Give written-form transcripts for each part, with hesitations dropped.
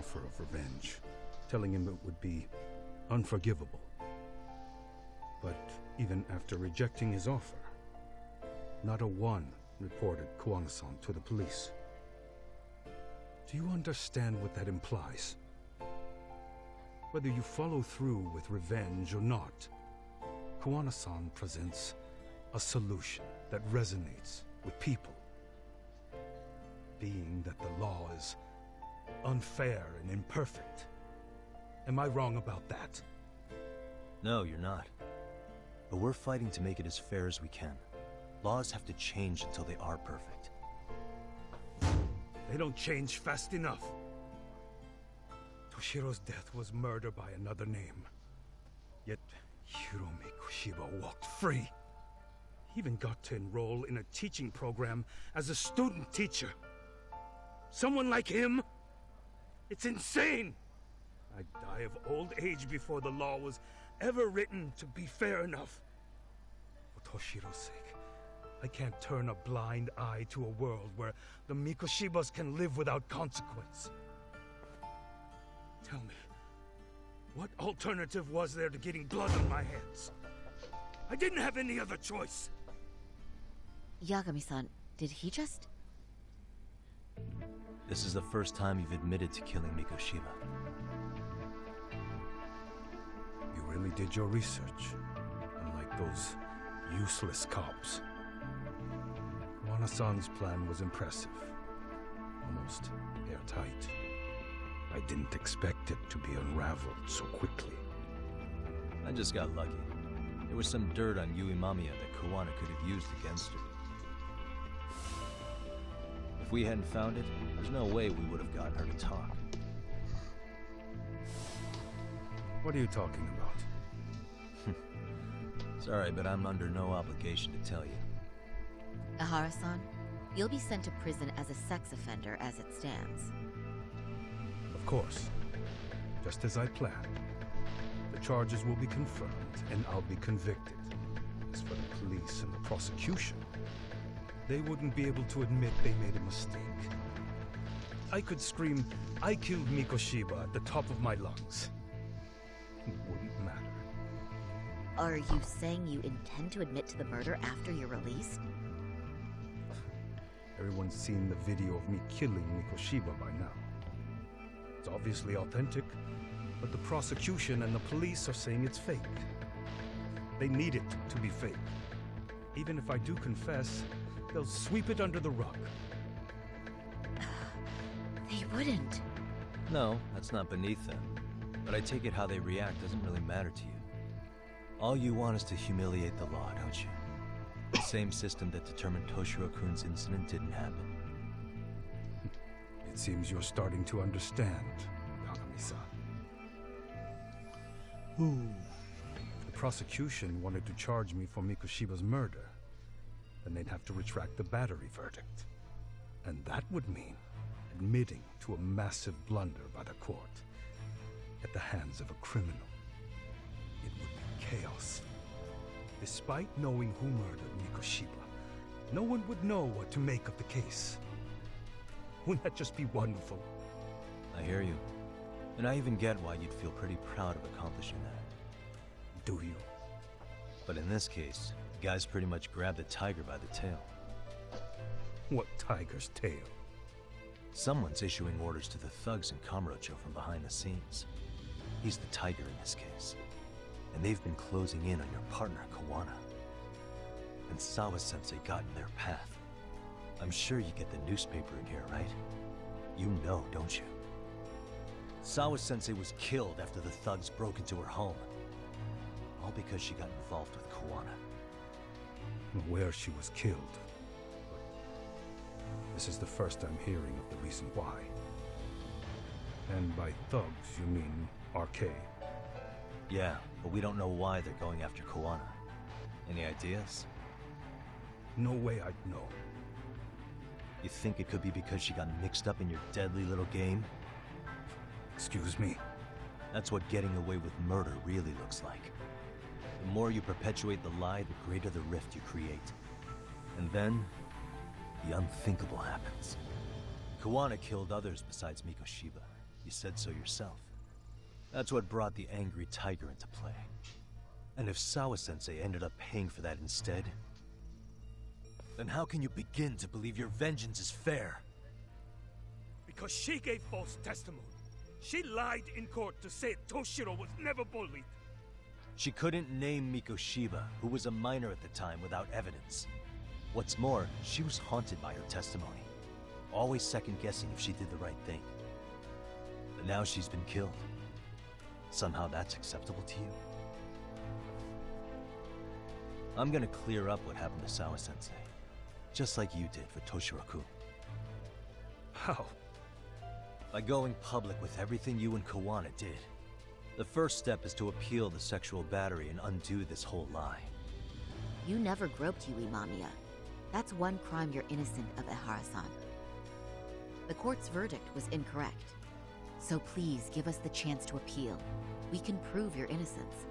offer of revenge, telling him it would be unforgivable. But even after rejecting his offer, not a one reported Kuwana-san to the police. Do you understand what that implies? Whether you follow through with revenge or not, Kuwana-san presents a solution that resonates with people. Being that the law is unfair and imperfect. Am I wrong about that? No, you're not. But we're fighting to make it as fair as we can. Laws have to change until they are perfect. They don't change fast enough. Toshiro's death was murder by another name. Yet Hiromi Kushiba walked free. He even got to enroll in a teaching program as a student teacher. Someone like him? It's insane! I'd die of old age before the law was ever written to be fair enough. For Toshiro's sake, I can't turn a blind eye to a world where the Mikoshibas can live without consequence. Tell me, what alternative was there to getting blood on my hands? I didn't have any other choice. Yagami-san, did he just... This is the first time you've admitted to killing Mikoshiba. You really did your research, unlike those useless cops. Kuwana-san's plan was impressive, almost airtight. I didn't expect it to be unraveled so quickly. I just got lucky. There was some dirt on Yui Mamiya that Kuwana could have used against her. If we hadn't found it, there's no way we would have gotten her to talk. What are you talking about? Sorry, but I'm under no obligation to tell you. Ahara-san, you'll be sent to prison as a sex offender as it stands. Of course. Just as I planned. The charges will be confirmed, and I'll be convicted. As for the police and the prosecution, they wouldn't be able to admit they made a mistake. I could scream, "I killed Mikoshiba" at the top of my lungs. It wouldn't matter. Are you saying you intend to admit to the murder after you're released? Everyone's seen the video of me killing Mikoshiba by now. It's obviously authentic, but the prosecution and the police are saying it's fake. They need it to be fake. Even if I do confess, they'll sweep it under the rug. They wouldn't. No, that's not beneath them. But I take it how they react doesn't really matter to you. All you want is to humiliate the law, don't you? The same system that determined Toshiro-kun's incident didn't happen. It seems you're starting to understand, Yagami-san. The prosecution wanted to charge me for Mikoshiba's murder. Then they'd have to retract the battery verdict. And that would mean admitting to a massive blunder by the court at the hands of a criminal. It would be chaos. Despite knowing who murdered Mikoshiba, no one would know what to make of the case. Wouldn't that just be wonderful? I hear you. And I even get why you'd feel pretty proud of accomplishing that. Do you? But in this case, the guys pretty much grabbed the tiger by the tail. What tiger's tail? Someone's issuing orders to the thugs in Kamurocho from behind the scenes. He's the tiger in this case. And they've been closing in on your partner, Kuwana. And Sawa-sensei got in their path. I'm sure you get the newspaper in here, right? You know, don't you? Sawa-sensei was killed after the thugs broke into her home. All because she got involved with Kuwana. Where she was killed. This is the first I'm hearing of the reason why. And by thugs, you mean arcade? Yeah, but we don't know why they're going after Kuwana. Any ideas? No way I'd know. You think it could be because she got mixed up in your deadly little game? Excuse me? That's what getting away with murder really looks like. The more you perpetuate the lie, the greater the rift you create. And then, the unthinkable happens. Kuwana killed others besides Mikoshiba. You said so yourself. That's what brought the angry tiger into play. And if Sawa-sensei ended up paying for that instead, then how can you begin to believe your vengeance is fair? Because she gave false testimony. She lied in court to say Toshiro was never bullied. She couldn't name Mikoshiba, who was a minor at the time, without evidence. What's more, she was haunted by her testimony, always second-guessing if she did the right thing. But now she's been killed. Somehow that's acceptable to you? I'm gonna clear up what happened to Sawa-sensei, just like you did for Toshiro-kun. How? By going public with everything you and Kawana did. The first step is to appeal the sexual battery and undo this whole lie. You never groped Yui Mamiya. That's one crime you're innocent of, Ehara-san. The court's verdict was incorrect. So please give us the chance to appeal. We can prove your innocence.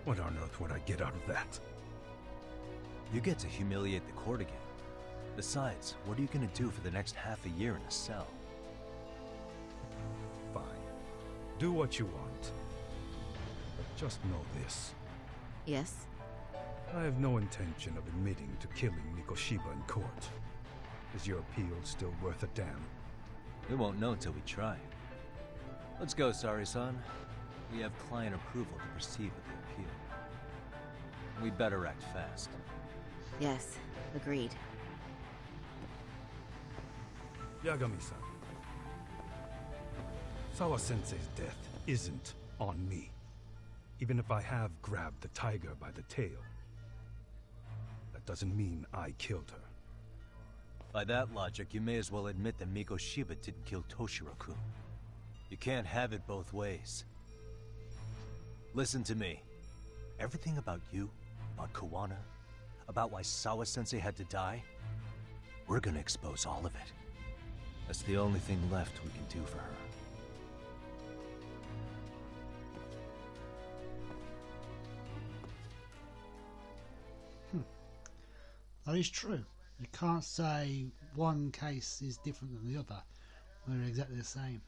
What on earth would I get out of that? You get to humiliate the court again. Besides, what are you gonna do for the next half a year in a cell? Fine. Do what you want. But just know this. Yes? I have no intention of admitting to killing Mikoshiba in court. Is your appeal still worth a damn? We won't know till we try. Let's go, Sari-san. We have client approval to proceed with the appeal. We better act fast. Yes, agreed. Yagami-san. Sawa-sensei's death isn't on me. Even if I have grabbed the tiger by the tail. That doesn't mean I killed her. By that logic, you may as well admit that Mikoshiba didn't kill Toshiro-kun. You can't have it both ways. Listen to me. Everything about you, about Kawana, about why Sawa-sensei had to die, we're gonna expose all of it. That's the only thing left we can do for her. That is true. You can't say one case is different than the other. They're exactly the same.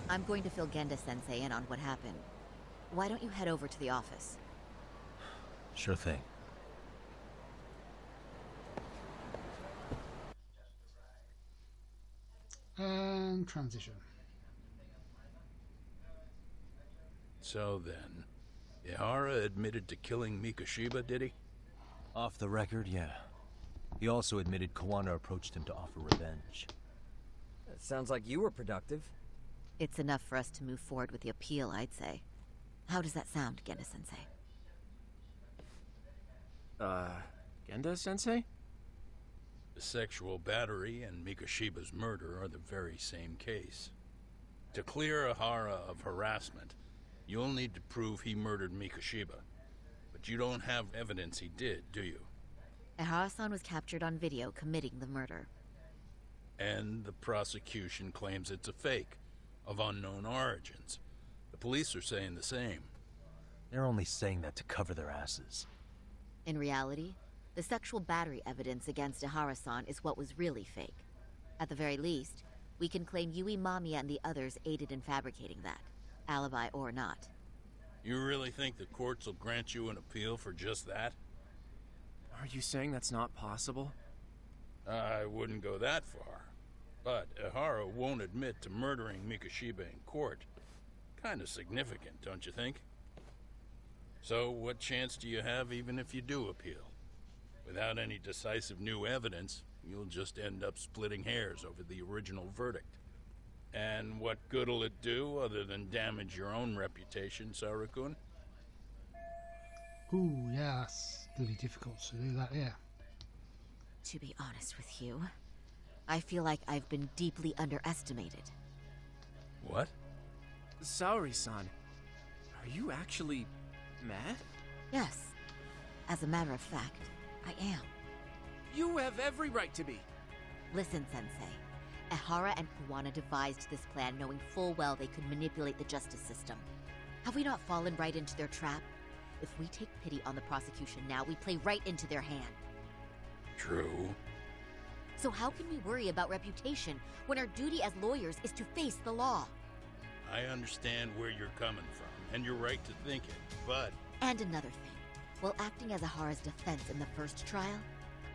I'm going to fill Genda-sensei in on what happened. Why don't you head over to the office? Sure thing. And transition. So then, Ihara admitted to killing Mikoshiba, did he? Off the record, yeah. He also admitted Kawana approached him to offer revenge. That sounds like you were productive. It's enough for us to move forward with the appeal, I'd say. How does that sound, Genda-sensei? Genda-sensei? The sexual battery and Mikoshiba's murder are the very same case. To clear Ihara of harassment, you'll need to prove he murdered Mikoshiba. But you don't have evidence he did, do you? Ehara-san was captured on video committing the murder. And the prosecution claims it's a fake, of unknown origins. The police are saying the same. They're only saying that to cover their asses. In reality, the sexual battery evidence against Ehara-san is what was really fake. At the very least, we can claim Yui Mamiya and the others aided in fabricating that, alibi or not. You really think the courts will grant you an appeal for just that? Are you saying that's not possible? I wouldn't go that far. But Ihara won't admit to murdering Mikoshiba in court. Kind of significant, don't you think? So what chance do you have even if you do appeal? Without any decisive new evidence, you'll just end up splitting hairs over the original verdict. And what good'll it do other than damage your own reputation, Saru-kun? Ooh, yeah, that's really difficult to do that, yeah. To be honest with you, I feel like I've been deeply underestimated. What? Saori-san, are you actually mad? Yes. As a matter of fact, I am. You have every right to be. Listen, Sensei. Ehara and Kawana devised this plan knowing full well they could manipulate the justice system. Have we not fallen right into their trap? If we take pity on the prosecution now, we play right into their hand. True. So how can we worry about reputation when our duty as lawyers is to face the law? I understand where you're coming from, and you're right to think it, but... And another thing. While acting as Ahara's defense in the first trial,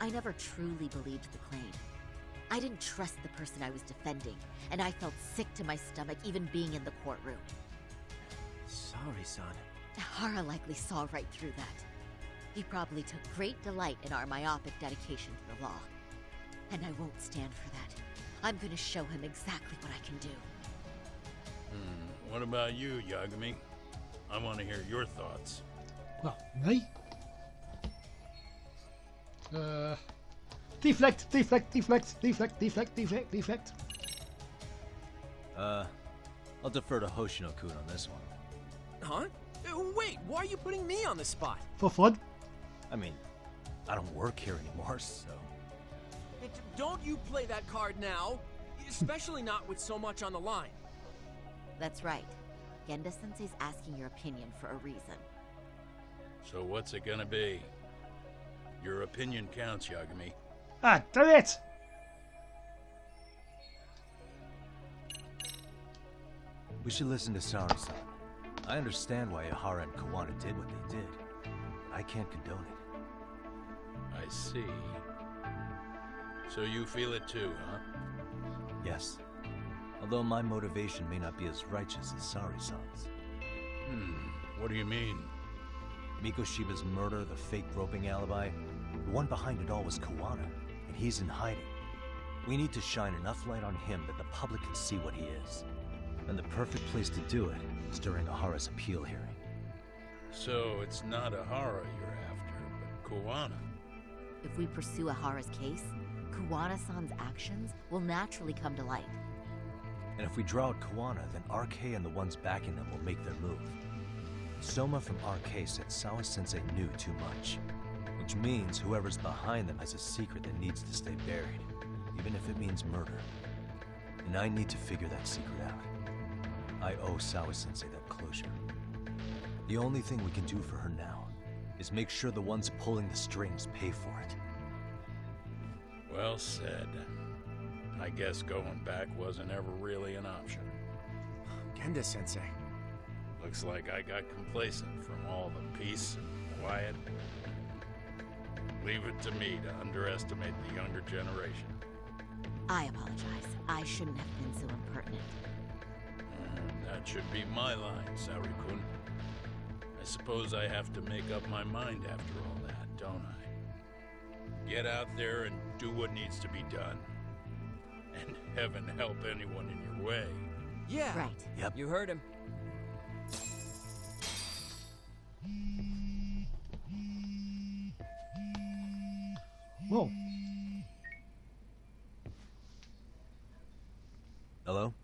I never truly believed the claim. I didn't trust the person I was defending, and I felt sick to my stomach even being in the courtroom. Sorry, son. Ahara likely saw right through that. He probably took great delight in our myopic dedication to the law. And I won't stand for that. I'm gonna show him exactly what I can do. What about you, Yagami? I want to hear your thoughts. Well, me? Deflect, deflect, deflect, deflect, deflect, deflect, deflect. I'll defer to Hoshino-kun on this one. Huh? Wait, why are you putting me on the spot? For fun. I mean, I don't work here anymore, so... Don't you play that card now. Especially not with so much on the line. That's right. Genda-sensei's asking your opinion for a reason. So what's it gonna be? Your opinion counts, Yagami. Ah, damn it! We should listen to Sari-san. I understand why Ahara and Kawana did what they did. But I can't condone it. I see. So you feel it too, huh? Yes. Although my motivation may not be as righteous as Sari-san's. What do you mean? Mikoshiba's murder, the fake groping alibi, the one behind it all was Kawana, and he's in hiding. We need to shine enough light on him that the public can see what he is. And the perfect place to do it is during Ahara's appeal hearing. So it's not Ahara you're after, but Kawana. If we pursue Ahara's case, Kawana-san's actions will naturally come to light. And if we draw out Kawana, then RK and the ones backing them will make their move. Soma from RK said Sawa-sensei knew too much, which means whoever's behind them has a secret that needs to stay buried, even if it means murder. And I need to figure that secret out. I owe Sawa-sensei that closure. The only thing we can do for her now is make sure the ones pulling the strings pay for it. Well said. I guess going back wasn't ever really an option. Genda-sensei. Looks like I got complacent from all the peace and quiet. Leave it to me to underestimate the younger generation. I apologize. I shouldn't have been so impertinent. That should be my line, Saori-kun. I suppose I have to make up my mind after all that, don't I? Get out there and do what needs to be done. And heaven help anyone in your way. Yeah. Right. Yep. You heard him. Whoa. Hello?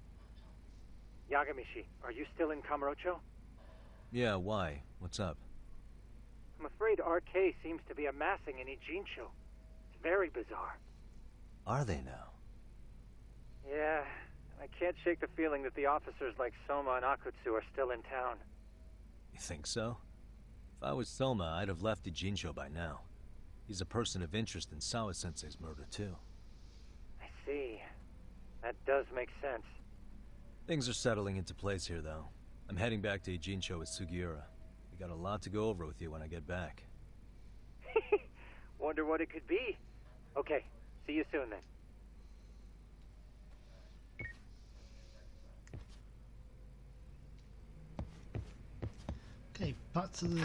Yagamishi, are you still in Kamurocho? Yeah, why? What's up? I'm afraid RK seems to be amassing in Ijincho. It's very bizarre. Are they now? Yeah, I can't shake the feeling that the officers like Soma and Akutsu are still in town. You think so? If I was Soma, I'd have left Ijincho by now. He's a person of interest in Sawa-sensei's murder, too. I see. That does make sense. Things are settling into place here, though. I'm heading back to Ijincho with Sugiura. We got a lot to go over with you when I get back. Wonder what it could be. Okay, see you soon then. Okay, back to the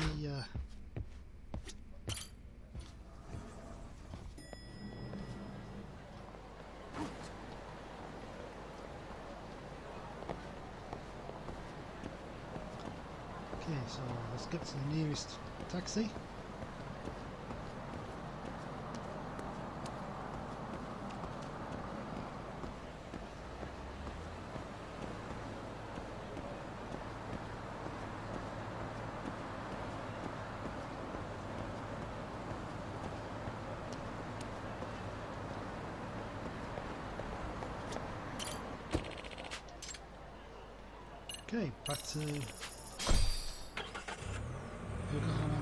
Okay, so let's get to the nearest taxi. Okay, back to Yokohama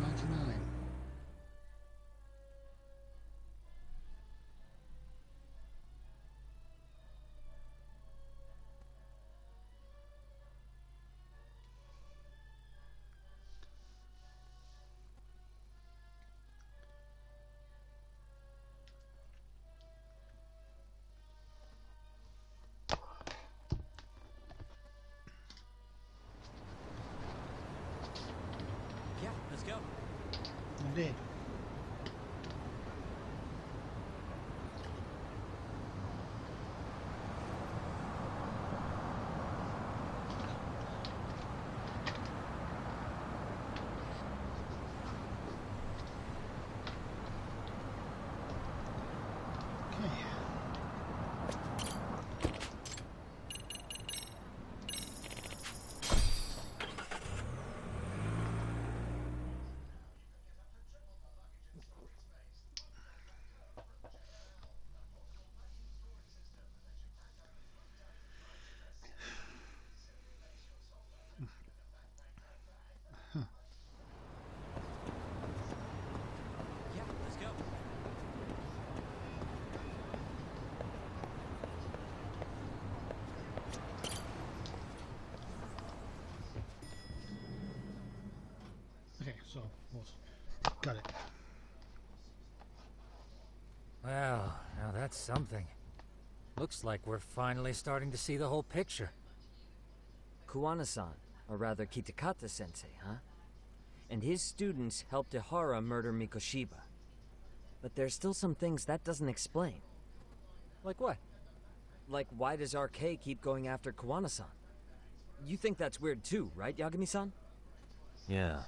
Well, now that's something. Looks like we're finally starting to see the whole picture. Kuwana-san, or rather Kitakata-sensei, huh? And his students helped Ihara murder Mikoshiba. But there's still some things that doesn't explain. Like what? Like, why does RK keep going after Kuwana-san? You think that's weird too, right, Yagami-san? Yeah.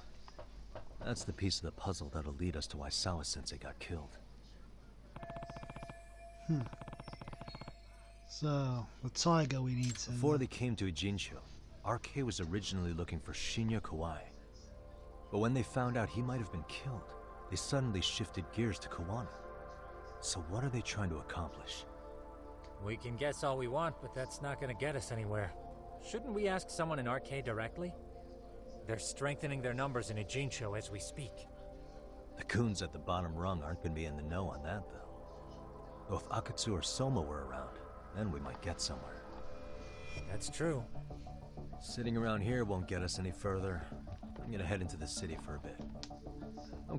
That's the piece of the puzzle that'll lead us to why Sawa-sensei got killed. So, the tiger we need to... Before they came to Ijincho, RK was originally looking for Shinya Kawai. But when they found out he might have been killed, they suddenly shifted gears to Kawana. So what are they trying to accomplish? We can guess all we want, but that's not gonna get us anywhere. Shouldn't we ask someone in RK directly? They're strengthening their numbers in Ijincho as we speak. The goons at the bottom rung aren't going to be in the know on that, though. Though if Akatsu or Soma were around, then we might get somewhere. That's true. Sitting around here won't get us any further. I'm gonna head into the city for a bit. I'm